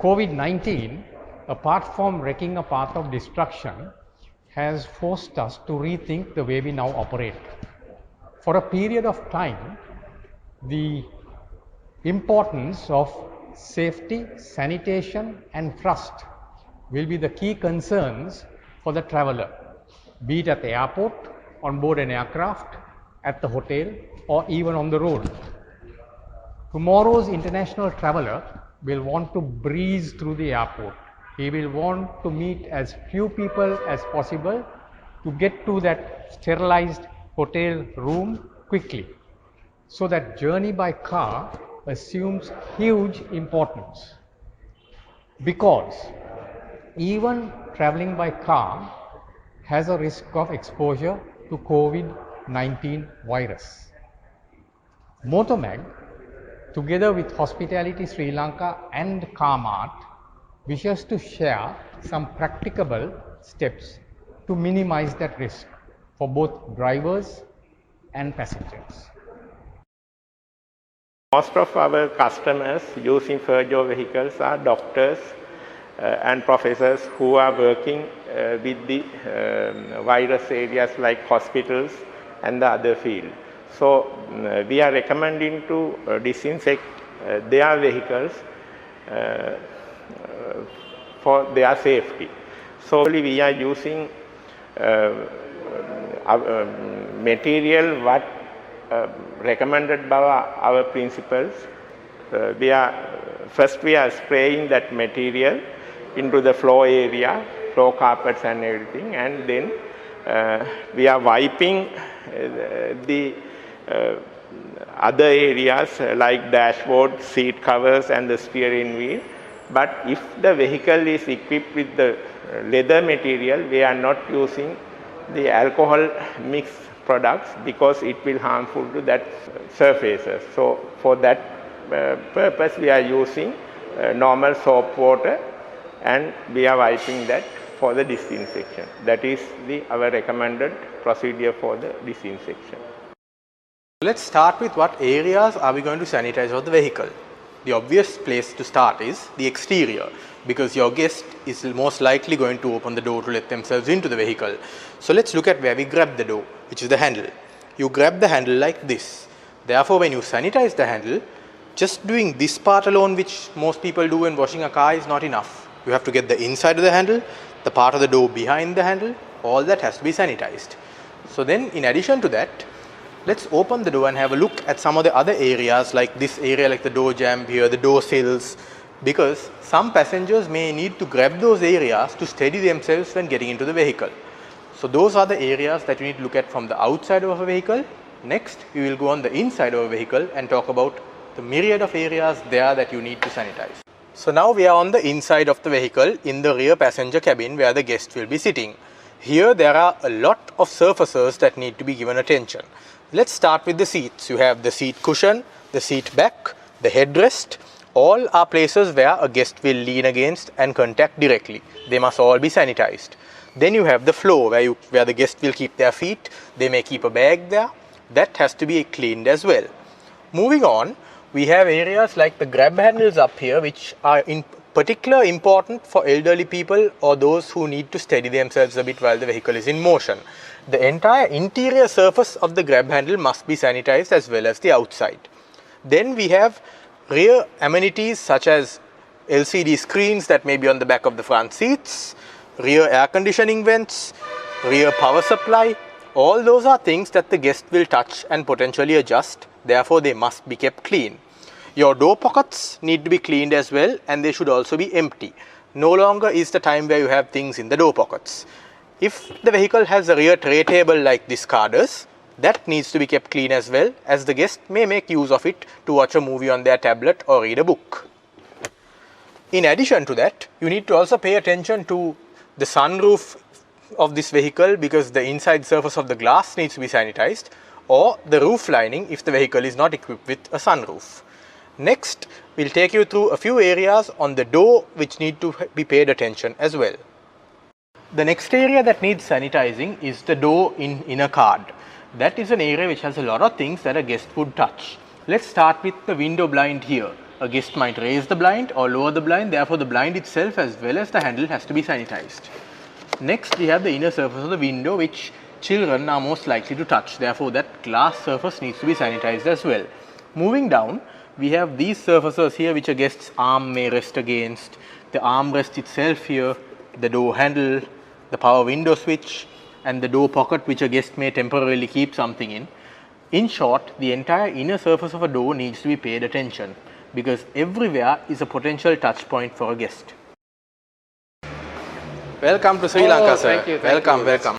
Covid-19, apart from wrecking a path of destruction, has forced us to rethink the way we now operate. For a period of time, the importance of safety, sanitation and trust will be the key concerns for the traveler, be it at the airport, on board an aircraft, at the hotel or even on the road. Tomorrow's international traveler will want to breeze through the airport. He will want to meet as few people as possible to get to that sterilized hotel room quickly. So that journey by car assumes huge importance, because even traveling by car has a risk of exposure to Covid-19 virus. Motor Mag, together with Hospitality Sri Lanka and Carmart, wishes to share some practicable steps to minimize that risk for both drivers and passengers. Most of our customers using Peugeot vehicles are doctors and professors who are working with the virus areas like hospitals and the other field. So we are recommending to disinfect their vehicles for their safety. So we are using material what recommended by our principles. First we are spraying that material into the floor area, floor carpets and everything, and then we are wiping the other areas like dashboard, seat covers and the steering wheel. But if the vehicle is equipped with the leather material, we are not using the alcohol mixed products because it will harmful to that surfaces. So for that purpose we are using normal soap water and we are wiping that for the disinfection. That is our recommended procedure for the disinfection. Let's start with what areas are we going to sanitize of the vehicle. The obvious place to start is the exterior, because your guest is most likely going to open the door to let themselves into the vehicle. So let's look at where we grab the door, which is the handle. You grab the handle like this. Therefore, when you sanitize the handle, just doing this part alone, which most people do when washing a car, is not enough. You have to get the inside of the handle, the part of the door behind the handle, all that has to be sanitized. So then, in addition to that, let's open the door and have a look at some of the other areas, like this area, like the door jamb here, the door sills, because some passengers may need to grab those areas to steady themselves when getting into the vehicle. So those are the areas that you need to look at from the outside of a vehicle. Next, we will go on the inside of a vehicle and talk about the myriad of areas there that you need to sanitize. So now we are on the inside of the vehicle in the rear passenger cabin where the guest will be sitting. Here there are a lot of surfaces that need to be given attention. Let's start with the seats. You have the seat cushion, the seat back, the headrest. All are places where a guest will lean against and contact directly. They must all be sanitized. Then you have the floor where the guest will keep their feet. They may keep a bag there. That has to be cleaned as well. Moving on, we have areas like the grab handles up here, which are in particular important for elderly people or those who need to steady themselves a bit while the vehicle is in motion. The entire interior surface of the grab handle must be sanitized as well as the outside. Then we have rear amenities such as LCD screens that may be on the back of the front seats, rear air conditioning vents, rear power supply. All those are things that the guest will touch and potentially adjust. Therefore, they must be kept clean. Your door pockets need to be cleaned as well, and they should also be empty. No longer is the time where you have things in the door pockets. If the vehicle has a rear tray table like this car does, that needs to be kept clean as well, as the guest may make use of it to watch a movie on their tablet or read a book. In addition to that, you need to also pay attention to the sunroof of this vehicle, because the inside surface of the glass needs to be sanitized, or the roof lining if the vehicle is not equipped with a sunroof. Next, we'll take you through a few areas on the door which need to be paid attention as well. The next area that needs sanitizing is the door in inner card. That is an area which has a lot of things that a guest would touch. Let's start with the window blind here. A guest might raise the blind or lower the blind, therefore the blind itself as well as the handle has to be sanitized. Next, we have the inner surface of the window, which children are most likely to touch, therefore that glass surface needs to be sanitized as well. Moving down, we have these surfaces here which a guest's arm may rest against, the armrest itself here, the door handle, the power window switch, and the door pocket which a guest may temporarily keep something in. In short, the entire inner surface of a door needs to be paid attention, because everywhere is a potential touch point for a guest. Welcome to Sri Lanka, sir. Thank you. Welcome.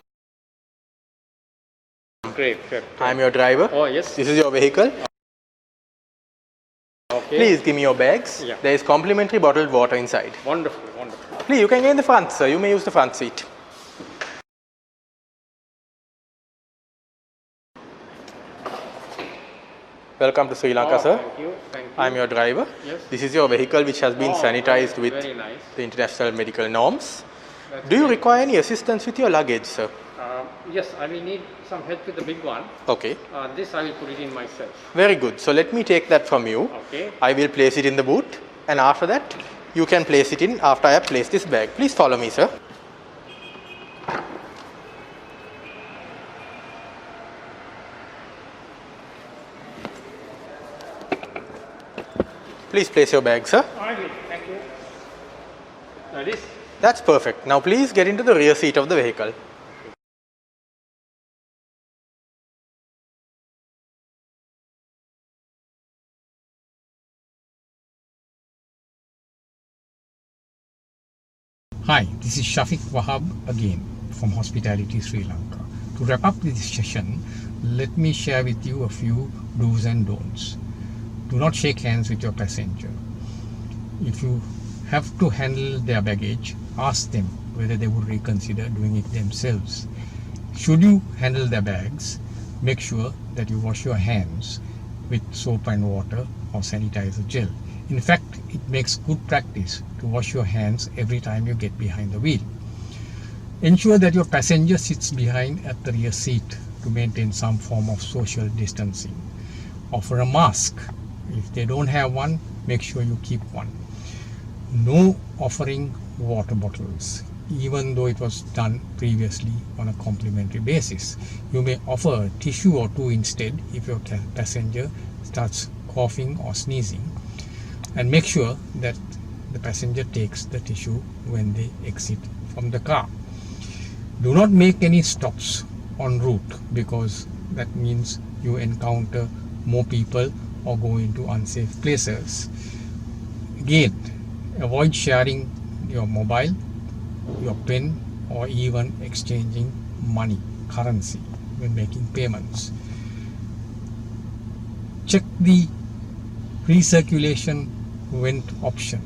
Great. I am your driver. Oh, yes. This is your vehicle. Okay. Please give me your bags. Yeah. There is complimentary bottled water inside. Wonderful. Please, you can get in the front, sir. You may use the front seat. Welcome to Sri Lanka, sir. Thank you. I am your driver. Yes. This is your vehicle which has been sanitized with very nice. the international medical norms. That's Do you great. require any assistance with your luggage, sir? Yes, I will need some help with the big one. Okay. This I will put it in myself. Very good. So let me take that from you. Okay. I will place it in the boot, and after that you can place it in after I have placed this bag. Please follow me, sir. Please place your bag, sir. I will. Thank you. Now this. That's perfect. Now please get into the rear seat of the vehicle. Hi, this is Shafiq Wahab again from Hospitality Sri Lanka. To wrap up this session, let me share with you a few do's and don'ts. Do not shake hands with your passenger. If you have to handle their baggage, ask them whether they would reconsider doing it themselves. Should you handle their bags, make sure that you wash your hands with soap and water or sanitizer gel. In fact, it makes good practice to wash your hands every time you get behind the wheel. Ensure that your passenger sits behind at the rear seat to maintain some form of social distancing. Offer a mask. If they don't have one, make sure you keep one. No offering water bottles, even though it was done previously on a complimentary basis. You may offer a tissue or two instead if your passenger starts coughing or sneezing. And make sure that the passenger takes the tissue when they exit from the car. Do not make any stops en route, because that means you encounter more people or go into unsafe places. Again, avoid sharing your mobile, your pen, or even exchanging money, currency, when making payments. Check the recirculation vent option.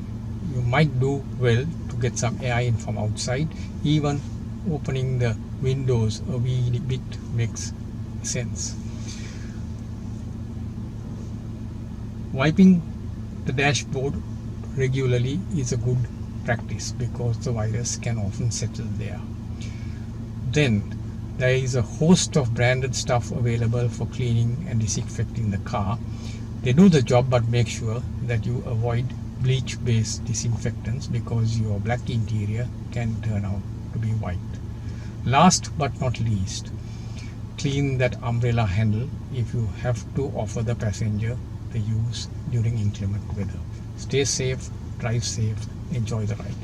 You might do well to get some air in from outside. Even opening the windows a wee bit makes sense. Wiping the dashboard regularly is a good practice, because the virus can often settle there. Then there is a host of branded stuff available for cleaning and disinfecting the car. They do the job, but make sure that you avoid bleach-based disinfectants, because your black interior can turn out to be white. Last but not least, clean that umbrella handle if you have to offer the passenger the use during inclement weather. Stay safe, drive safe, enjoy the ride.